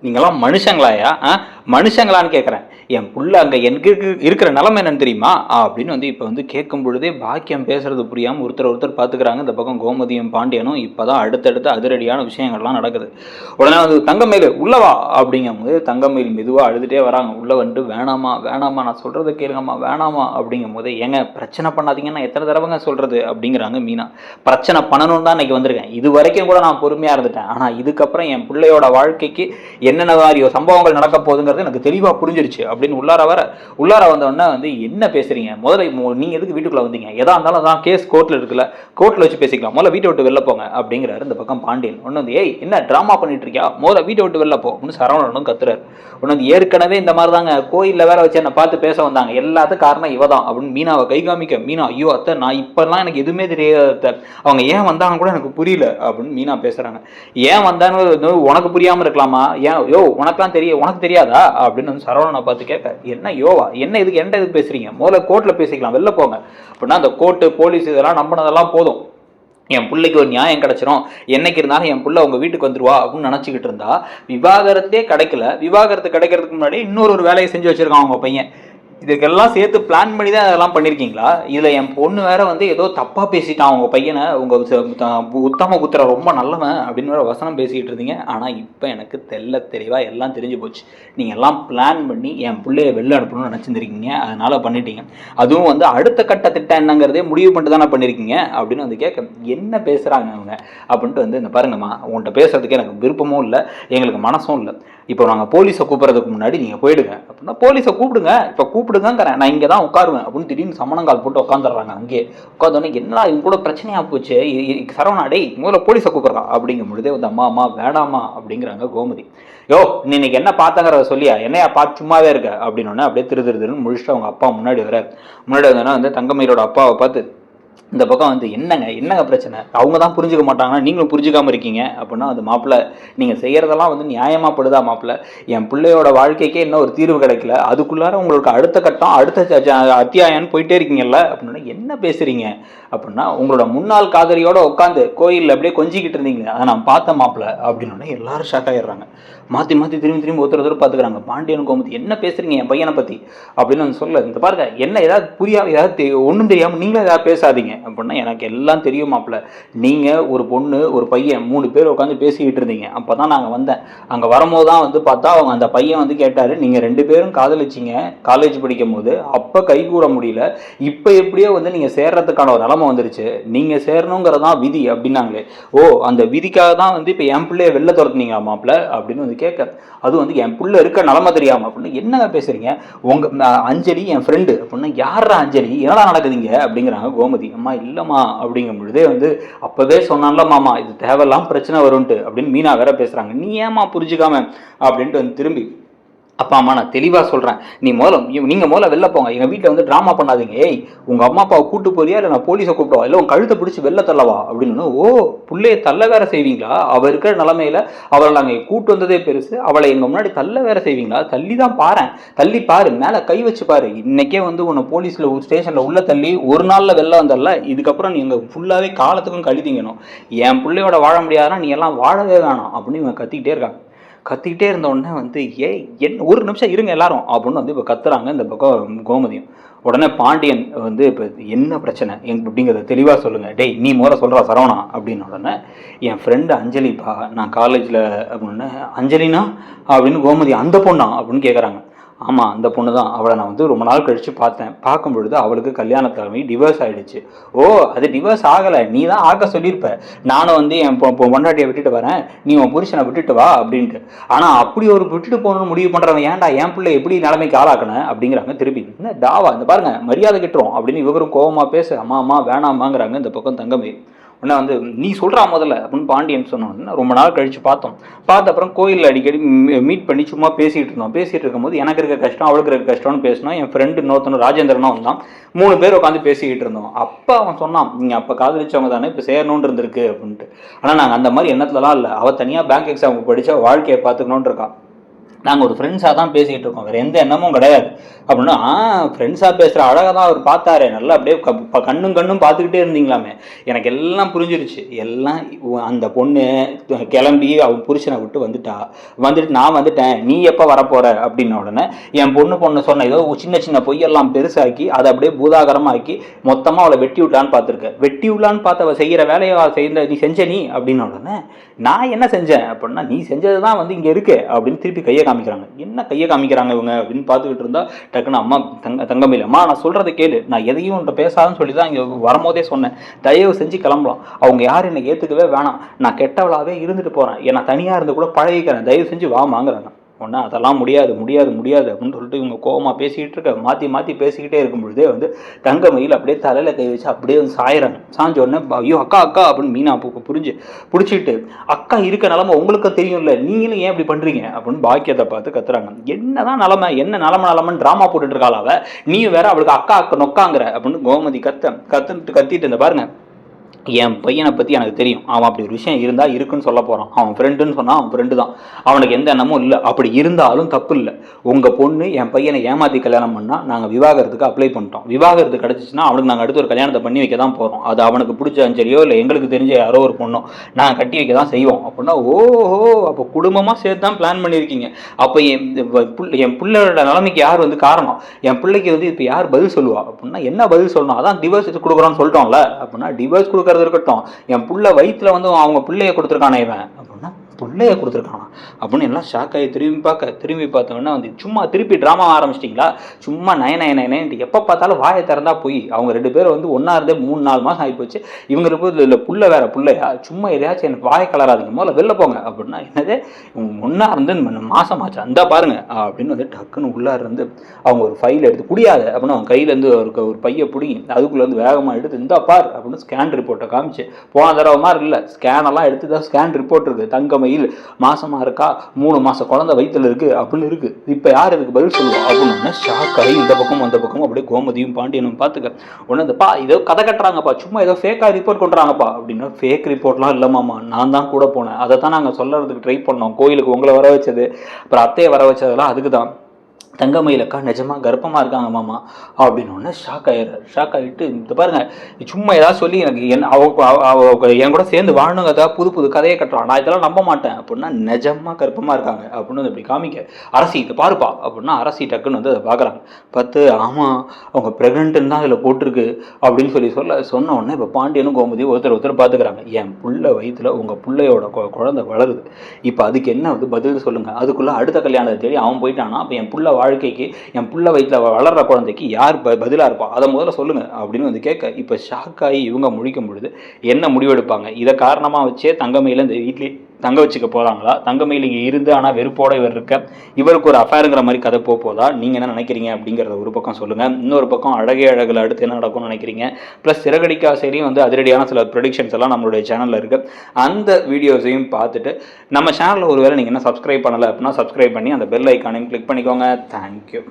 நீங்களாம் மனுஷங்களாயா? மனுஷங்களான்னு கேட்குறேன். என் புள்ள அங்க எனக்கு இருக்கிற நிலைமை என்னன்னு தெரியுமா? அப்படின்னு வந்து இப்ப வந்து கேட்கும் பொழுதே பாக்கியம் பேசுறது புரியாம ஒருத்தர் பார்த்துக்கிறாங்க. இந்த பக்கம் கோமதியும் பாண்டியனும் இப்பதான் அடுத்தடுத்து அதிரடியான விஷயங்கள்லாம் நடக்குது. உடனே வந்து தங்கமயிலு உள்ள வா அப்படிங்கும்போது தங்கமயில் மெதுவா அழுதுட்டே வராங்க. உள்ள வந்துட்டு வேணாமா வேணாமா நான் சொல்றத கேளுங்கம்மா வேணாமா அப்படிங்கும்போது ஏங்க பிரச்சனை பண்ணாதீங்கன்னா எத்தனை தடவைங்க சொல்றது அப்படிங்கிறாங்க மீனா. பிரச்சனை பண்ணணும்னு தான் இன்னைக்கு வந்திருக்கேன். இது வரைக்கும் கூட நான் பொறுமையா இருந்துட்டேன். ஆனா இதுக்கப்புறம் என் பிள்ளையோட வாழ்க்கைக்கு என்னென்ன மாதிரி சம்பவங்கள் நடக்க போகுதுங்கிறது எனக்கு தெளிவாக புரிஞ்சிருச்சு அப்படின்னு உள்ளார வந்தோடனே வந்து என்ன பேசுறீங்க முதல்ல நீங்க எதுக்கு வீட்டுக்குள்ள வந்தீங்க எதா இருந்தாலும் தான் கேஸ் கோர்ட்ல இருக்குல்ல கோர்ட்ல வச்சு பேசிக்கலாம் முதல்ல வீட்டை விட்டு வெளில போங்க அப்படிங்கிறாரு இந்த பக்கம் பாண்டியன். ஒன்று வந்து ஏய் என்ன ட்ராமா பண்ணிட்டு இருக்கியா முதல்ல வீட்டை விட்டு வெளில போ அப்படின்னு சரவணனும் கத்துறாரு. ஒன்று வந்து ஏற்கனவே இந்த மாதிரி தாங்க கோயிலில் வேற வச்சு என்னை பார்த்து பேச வந்தாங்க எல்லாத்துக்கும் காரணம் இவ தான் அப்படின்னு மீனாவை கை காமிக்க மீனா ஐயோ அத்தை நான் இப்பெல்லாம் எனக்கு எதுவுமே தெரியாத அவங்க ஏன் வந்தாங்க கூட எனக்கு புரியல அப்படின்னு மீனா பேசுறாங்க. ஏன் வந்தான்னு உனக்கு புரியாம இருக்கலாமா ஏன் யோ உனக்கெல்லாம் உனக்கு தெரியாதா அப்படின்னு வந்து சரவணனை பார்த்து கேட்க என்ன யோவா என்ன எதுக்கு பேசுறீங்க முதல்ல கோர்ட்ல பேசிக்கலாம் வெளில போங்க அப்படின்னா அந்த கோர்ட்டு போலீஸ் இதெல்லாம் நம்பினதெல்லாம் போதும் என் பிள்ளைக்கு ஒரு நியாயம் கிடைச்சிரும் என்னைக்கு இருந்தாலும் என் பிள்ளை உங்க வீட்டுக்கு வந்துருவா அப்படின்னு நினைச்சுக்கிட்டு இருந்தா விவாகரத்தே கிடைக்கல விவாகரத்து கிடைக்கிறதுக்கு முன்னாடி இன்னொரு வேலையை செஞ்சு வச்சிருக்கான் அவங்க பையன். இதுக்கெல்லாம் சேர்த்து பிளான் பண்ணி தான் அதெல்லாம் பண்ணியிருக்கீங்களா? இதில் என் பொண்ணு வேற வந்து ஏதோ தப்பாக பேசிட்டான் உங்கள் பையனை உங்கள் உத்தம புத்திர ரொம்ப நல்லவன் அப்படின்னு வேற வசனம் பேசிக்கிட்டு இருந்தீங்க. ஆனால் இப்போ எனக்கு தெளிவாக எல்லாம் தெரிஞ்சு போச்சு. நீங்கள் எல்லாம் பிளான் பண்ணி என் பிள்ளைய வெளில அனுப்பணும்னு நினச்சிருந்துருக்கீங்க அதனால் பண்ணிட்டீங்க. அதுவும் வந்து அடுத்த கட்ட திட்டம் என்னங்கிறதே முடிவு பண்ணிட்டு தானே பண்ணியிருக்கீங்க அப்படின்னு வந்து கேட்க என்ன பேசுகிறாங்க அவங்க அப்படின்ட்டு வந்து இந்த பாருங்கம்மா உங்கள்கிட்ட பேசுறதுக்கு எனக்கு விருப்பமும் இல்லை எங்களுக்கு மனசும் இல்லை. இப்போ நாங்கள் போலீஸை கூப்பிட்றதுக்கு முன்னாடி நீங்கள் போயிடுங்க அப்படின்னா போலீஸை கூப்பிடுங்க இப்போ கூப்பிடுங்கிறேன் நான் இங்கே தான் உட்காருவேன் அப்படின்னு திடீர்னு சமணங்கால் போட்டு உட்காந்துடுறாங்க. அங்கே உட்காந்தோடனே என்னடா இவங்க கூட பிரச்சனையாக போச்சு சரவணா டேய் முதல்ல போலீஸை கூப்பிட்றான் அப்படிங்கும் பொழுதே வந்து அம்மா வேணாமா அப்படிங்கிறாங்க கோமதி. யோ நீ இன்னைக்கு என்ன பார்த்தாங்கிறத சொல்லியா என்னையா பார்த்து சும்மாவே இருக்க அப்படின்னு அப்படியே திருன்னு முடிச்சுட்டு அவங்க அப்பா முன்னாடி வந்தோன்னா வந்து தங்கமயிலோட அப்பாவை பார்த்து இந்த பக்கம் வந்து என்னங்க பிரச்சனை அவங்க தான் புரிஞ்சுக்க மாட்டாங்கன்னா நீங்களும் புரிஞ்சுக்காம இருக்கீங்க அப்படின்னா அந்த மாப்பிள்ளை நீங்கள் செய்கிறதெல்லாம் வந்து நியாயமாக படுதா மாப்பிள்ளை என் பிள்ளையோட வாழ்க்கைக்கே இன்னும் ஒரு தீர்வு கிடைக்கல அதுக்குள்ளார உங்களுக்கு அடுத்த கட்டம் அடுத்த அத்தியாயம்னு போயிட்டே இருக்கீங்கல்ல அப்படின்னா என்ன பேசுறீங்க அப்படின்னா உங்களோட முன்னாள் காதலியோட உட்காந்து கோயிலில் அப்படியே கொஞ்சிக்கிட்டு இருந்தீங்க அதை நான் பார்த்த மாப்பிள்ளை அப்படின்னா எல்லாரும் ஷாக் ஆகிடுறாங்க. மாற்றி திரும்பி ஒருத்தர் பார்த்துக்கிறாங்க. பாண்டியன் கோமதி என்ன பேசுறீங்க என் பையனை பற்றி அப்படின்னு வந்து சொல்ல இந்த பாருங்க என்ன ஏதாவது புரியாம ஏதாவது ஒன்றும் தெரியாமல் நீங்களும் ஏதாவது பேசாதீங்க அப்படின்னா எனக்கு எல்லாம் தெரியும் மாப்பிள்ள நீங்கள் ஒரு பொண்ணு ஒரு பையன் 3 பேர் உட்காந்து பேசிக்கிட்டு இருந்தீங்க அப்போ தான் நாங்கள் வந்தேன். அங்கே வரும்போது தான் வந்து பார்த்தா அவங்க அந்த பையன் வந்து கேட்டார் நீங்கள் 2 பேரும் காதலிச்சிங்க காலேஜ் படிக்கும் போது அப்போ கை கூட முடியல இப்போ எப்படியோ வந்து நீங்கள் சேர்றதுக்கான ஒரு நிலைமை வந்துருச்சு நீங்கள் சேரணுங்கிறதான் விதி அப்படின்னாங்களே ஓ அந்த விதிக்காக தான் வந்து இப்போ என் பிள்ளைய வெளில துரத்துனீங்க மாப்பிள்ள அப்படின்னு வந்து கேட்க அது வந்து என் புள்ள இருக்க நிலைமை தெரியாம அப்படின்னு என்னங்க பேசுறீங்க உங்க அஞ்சலி என் ஃப்ரெண்டு அப்படின்னா யாரா அஞ்சலி என்னடா நடக்குதுங்க அப்படிங்கிறாங்க கோமதி. அம்மா இல்லம்மா அப்படிங்கும் பொழுதே வந்து அப்பவே சொன்னான்ல மாமா இது தேவையெல்லாம் பிரச்சனை வரும்ட்டு அப்படின்னு மீனா வேற பேசுறாங்க. நீ ஏமா புரிஞ்சுக்காம அப்படின்ட்டு வந்து திரும்பி அப்பா அம்மா நான் தெளிவாக சொல்கிறேன் நீங்கள் முதல்ல வெளில போங்க எங்கள் வீட்டில் வந்து ட்ராமா பண்ணாதீங்க ஏய் உங்கள் அம்மா அப்பாவை கூட்டு போறியா இல்லை நான் போலீஸை கூப்பிடுவா இல்லை உங்கள் கழுத்தை பிடிச்சி வெளில தள்ளவா அப்படின்னு ஓ பிள்ளைய தள்ள வேற செய்வீங்களா அவள் இருக்கிற நிலமையில அவளை நாங்கள் கூட்டு வந்ததே பெருசு அவளை எங்கள் முன்னாடி தள்ள வேற செய்வீங்களா தள்ளி தான் தள்ளி பாரு மேலே கை வச்சு பாரு இன்னைக்கே வந்து உன்னை போலீஸில் ஸ்டேஷனில் உள்ள தள்ளி ஒரு நாளில் வெளில வந்தல இதுக்கப்புறம் நீங்கள் ஃபுல்லாகவே காலத்துக்கும் கழித்தீங்கணும் என் பிள்ளையோட வாழ முடியாதுன்னா நீ எல்லாம் வாழவே வேணாம் அப்படின்னு இவங்க கத்திக்கிட்டே இருந்த உடனே வந்து ஒரு நிமிஷம் இருங்க எல்லாரும் அப்படின்னு வந்து இப்போ கத்துறாங்க இந்த பக்கம் கோமதியும். உடனே பாண்டியன் வந்து இப்போ என்ன பிரச்சனை அப்படிங்கிறத தெளிவாக சொல்லுங்கள் டேய் நீ முதல்ல சொல்கிறா சரவணா அப்படின்னு உடனே என் ஃப்ரெண்டு அஞ்சலிப்பா நான் காலேஜில் அப்படின்னு அஞ்சலினா அப்படின்னு கோமதி அந்த பொண்ணா அப்படின்னு கேட்குறாங்க. ஆமாம் அந்த பொண்ணு தான் அவளை நான் வந்து ரொம்ப நாள் கழித்து பார்க்கும் பொழுது அவளுக்கு கல்யாணத்தலைமை டிவோர்ஸ் ஆகிடுச்சு. ஓ அது டிவோர்ஸ் ஆகலை நீ தான் ஆக சொல்லியிருப்ப நானும் வந்து என் பொண்டாட்டியை விட்டுட்டு வரேன் நீ உன் புருஷனை விட்டுட்டு வா அப்படின்ட்டு. ஆனால் அப்படி ஒரு விட்டுட்டு போகணும்னு முடிவு பண்ணுறவன் ஏன்டா என் பிள்ளை எப்படி நிலைமைக்கு ஆளாக்கணும் அப்படிங்கிறாங்க. திருப்பி என்ன டாவா இந்த பாருங்க மரியாதை கிட்டுரும் அப்படின்னு இவரும் கோவமாக பேச அம்மா வேணாமாங்கிறாங்க இந்த பக்கம் தங்கமே. உடனே வந்து நீ சொல்கிறா முதல்ல அப்படின்னு பாண்டியன் சொன்னோன்னா ரொம்ப நாள் கழித்து பார்த்த அப்புறம் கோயிலில் அடிக்கடி மீட் பண்ணி சும்மா பேசிகிட்டு இருக்கும்போது எனக்கு இருக்க கஷ்டம் அவளுக்கு இருக்க கஷ்டம்னு பேசினோம். என் ஃப்ரெண்டு இன்னொருத்தனும் ராஜேந்திரனும் வந்தான் 3 பேர் உட்காந்து பேசிக்கிட்டு இருந்தோம். அப்போ அவன் சொன்னான் நீங்கள் அப்போ காதலிச்சவங்க தானே இப்போ சேரணுன்னு இருந்திருக்கு அப்படின்ட்டு. ஆனால் நாங்கள் அந்த மாதிரி எண்ணத்துலலாம் இல்லை அவள் தனியாக பேங்க் எக்ஸாமுக்கு படித்தா வாழ்க்கையை பார்த்துக்கணுன்னு இருக்கான் நாங்கள் ஒரு ஃப்ரெண்ட்ஸாக தான் பேசிகிட்டு இருக்கோம், வேறு எந்த எண்ணமும் கிடையாது அப்படின்னா, ஃப்ரெண்ட்ஸாக பேசுகிற அழகாக தான் அவர் பார்த்தாரு, நல்லா அப்படியே கண்ணும் கண்ணும் பார்த்துக்கிட்டே இருந்தீங்களாமே. எனக்கு எல்லாம் புரிஞ்சிருச்சு. எல்லாம் அந்த பொண்ணு கிளம்பி அவன் புருஷனை விட்டு வந்துட்டு நான் வந்துட்டேன், நீ எப்போ வரப்போகிற அப்படின்ன உடனே என் பொண்ணு சொன்ன ஏதோ சின்ன சின்ன பொய்யெல்லாம் பெருசாக்கி அதை அப்படியே பூதாகரமாக்கி மொத்தமாக அவளை வெட்டி விடலான்னு பார்த்துருக்க. வெட்டி விடலான்னு பார்த்து அவள் செய்கிற வேலையை நீ செஞ்ச நீ அப்படின்ன உடனே நான் என்ன செஞ்சேன் அப்படின்னா, நீ செஞ்சது தான் வந்து இங்கே இருக்கு அப்படின்னு திருப்பி கையை காமிக்கிறாங்க. என்ன கையை காமிக்கிறாங்க இவங்க அப்படின்னு பார்த்துக்கிட்டு இருந்தா டக்குன்னு அம்மா தங்கமையில், அம்மா நான் சொல்கிறத கேளு, நான் எதையும் உன்ட்ட பேசாதுன்னு சொல்லி தான் இங்கே வரும்போதே சொன்னேன், தயவு செஞ்சு கிளம்பலாம், அவங்க யாரும் என்னை ஏற்றுக்கவே வேணாம், நான் கெட்டவளாகவே இருந்துட்டு போகிறேன், நான் தனியாக இருந்து கூட பழகிக்கிறேன், தயவு செஞ்சு வாமாங்கிறாங்க. ஒன்றா அதெல்லாம் முடியாது அப்படின்னு சொல்லிட்டு இவங்க கோவமாக பேசிக்கிட்டு இருக்க, மாற்றி பேசிக்கிட்டே இருக்கும் பொழுதே வந்து தங்கமயில் அப்படியே தலையில் கை வச்சு அப்படியே வந்து சாயிறாங்க. சாஞ்ச உடனே ஐயோ அக்கா அப்படின்னு மீனா பிடிச்சிட்டு, அக்கா இருக்க நிலமை உங்களுக்கு தெரியும்ல, நீங்களும் ஏன் இப்படி பண்ணுறீங்க அப்படின்னு பாக்கியத்தை பார்த்து கத்துறாங்க. என்னதான் நிலமை, என்ன நிலமைன்னு ட்ராமா போட்டுட்டு இருக்காளாவ, நீயும் வேற அவளுக்கு அக்கா நொக்காங்கிற அப்படின்னு கோமதி கத்திட்டு இருந்த பாருங்க. என் பையனை பற்றி எனக்கு தெரியும், அவன் அப்படி ஒரு விஷயம் இருந்தால் இருக்குன்னு சொல்ல போகிறான், அவன் ஃப்ரெண்டுன்னு சொன்னால் அவன் ஃப்ரெண்டு தான், அவனுக்கு எந்த எண்ணமும் இல்லை, அப்படி இருந்தாலும் தப்பு இல்லை. உங்கள் பொண்ணு என் பையனை ஏமாற்றி கல்யாணம் பண்ணால் நாங்கள் விவாகரத்துக்கு அப்ளை பண்ணிட்டோம், விவாகரத்து கிடச்சிச்சின்னா அவனுக்கு நாங்கள் அடுத்து ஒரு கல்யாணத்தை பண்ணி வைக்க தான் போகிறோம், அது அவனுக்கு பிடிச்ச அஞ்சலியோ இல்லை எங்களுக்கு தெரிஞ்ச யாரோ ஒரு பொண்ணோ நாங்கள் கட்டி வைக்க தான் செய்வோம் அப்படின்னா, ஓஹோ அப்போ குடும்பமாக சேர்த்து தான் பிளான் பண்ணியிருக்கீங்க. அப்போ என் பிள்ளையோட நிலைமைக்கு யார் வந்து காரணம், என் பிள்ளைக்கு வந்து இப்போ யார் பதில் சொல்லுவா அப்படின்னா, என்ன பதில் சொல்லணும், அதான் டிவோர்ஸ் கொடுக்குறோன்னு சொல்லிட்டோம்ல அப்படின்னா, டிவோர்ஸ் கொடுக்குறது இருக்கட்டும், என் புள்ள வயிற்றுல வந்து அவங்க பிள்ளைய கொடுத்துருக்கானே இவன் அப்படின்னா, பிள்ளைய கொடுத்துருக்கானா அப்படின்னு எல்லாம் ஷாக் ஆகி திரும்பி பார்த்தோன்னா வந்து சும்மா திருப்பி ட்ராமா ஆரம்பிச்சிட்டிங்களா, சும்மா நயன்ட்டு எப்போ பார்த்தாலும் வாயை திறந்தா போய் அவங்க 2 பேரும் வந்து ஒன்றா இருந்தே 3-4 மாதம் ஆகிப்போச்சு, இவங்களுக்கு இல்லை புள்ள வேற பிள்ளையா, சும்மா எதையாச்சும் எனக்கு வாயை கலராதிங்க, முதல்ல வெளில போங்க அப்படின்னா, என்னது ஒன்றா இருந்து மாதம் ஆச்சு அந்த பாருங்க அப்படின்னு வந்து டக்குன்னு உள்ளார இருந்து அவங்க ஒரு ஃபைல் எடுத்து குடியாது அப்படின்னு அவங்க கையிலேருந்து ஒரு பையை பிடிங்கி அதுக்குள்ளேருந்து வேகமாக எடுத்து இந்த பார் அப்படின்னு ஸ்கேன் ரிப்போர்ட்டை காமிச்சு, போன தடவை மாதிரி இல்லை ஸ்கேனெல்லாம் எடுத்து தான் ஸ்கேன் ரிப்போர்ட் இருக்குது, தங்கமயில் மாசமா இருக்கா, 3 மாசம் குழந்தை வயிற்றுல இருக்கு அப்படின்னு இருக்கு, இப்போ யார் இதுக்கு பதில் சொல்லுவோம் அப்படின்னு ஷாக் ஆகி இந்த பக்கம் அந்த பக்கம் அப்படியே கோமதியும் பாண்டியனும் பார்த்துக்க உடனே இந்த ஏதோ கதை கட்டுறாங்கப்பா, சும்மா ஏதோ ஃபேக்காக ரிப்போர்ட் கொண்டுறாங்கப்பா அப்படின்னா, ஃபேக் ரிப்போர்ட்லாம் இல்லைமாம்மா, நான் தான் கூட போனேன், அதை தான் நாங்கள் சொல்கிறதுக்கு ட்ரை பண்ணோம், கோயிலுக்கு உங்களை வர வச்சது அப்புறம் அத்தையை வர வச்சதெல்லாம் அதுக்கு தான், தங்கமயில் அக்கா நிஜமாக கர்ப்பமாக இருக்காங்க மாமா அப்படின்னு ஒன்று ஷாக் ஆகிட்டு இந்த பாருங்க சும்மா ஏதாவது சொல்லி எனக்கு என் கூட சேர்ந்து வாழணுங்க, ஏதாவது புது கதையை கட்டுறான், நான் இதெல்லாம் நம்ப மாட்டேன் அப்படின்னா, நிஜமாக கர்ப்பமாக இருக்காங்க அப்படின்னு வந்து இப்படி காமிக்க, அரசி இதை பாருப்பா அப்படின்னா அரசி டக்குன்னு வந்து அதை பார்க்குறாங்க, பார்த்து ஆமாம் அவங்க ப்ரெக்னென்ட்டுன்னு தான் அதில் போட்டிருக்கு அப்படின்னு சொன்ன உடனே இப்போ பாண்டியனும் கோமதியும் ஒருத்தர் பார்த்துக்கிறாங்க, என் புள்ள வயிற்றுல உங்கள் பிள்ளையோட குழந்தை வளருது, இப்போ அதுக்கு என்ன வந்து பதில் சொல்லுங்கள், அதுக்குள்ளே அடுத்த கல்யாணத்தை தேடி அவன் போயிட்டானா, அப்போ என் புள்ள வாழ்க்கைக்கு என் புள்ள வயிற்றுல வளர்ற குழந்தைக்கு யார் பதிலாக இருப்பா, அதை முதல்ல சொல்லுங்க அப்படின்னு வந்து கேட்க, இப்போ ஷாக் ஆகி இவங்க முடிக்கும் பொழுது என்ன முடிவெடுப்பாங்க, இதை காரணமாக வச்சே தங்கமயில இந்த வீட்லேயே தங்க வச்சுக்க போகிறாங்களா, தங்கமயில் இங்கே இருந்து ஆனால் வெறுப்போட இவர் இருக்க இவருக்கு ஒரு அஃபேருங்கிற மாதிரி கதை போதா, நீங்கள் என்ன நினைக்கிறீங்க அப்படிங்கிறத ஒரு பக்கம் சொல்லுங்கள், இன்னொரு பக்கம் அழகே அழகில் அடுத்து என்ன நடக்கும்னு நினைக்கிறீங்க, ப்ளஸ் சிறகடிக்க ஆசையிலையும் வந்து அதிரடியான சில ப்ரெடிக்ஷன்ஸ் எல்லாம் நம்மளுடைய சேனலில் இருக்குது, அந்த வீடியோஸையும் பார்த்துட்டு நம்ம சேனலில் ஒரு வேளை நீங்கள் என்ன சப்ஸ்கிரைப் பண்ணலை அப்படின்னா சப்ஸ்கிரைப் பண்ணி அந்த பெல் ஐக்கானையும் கிளிக் பண்ணிக்கோங்க. தேங்க்யூ.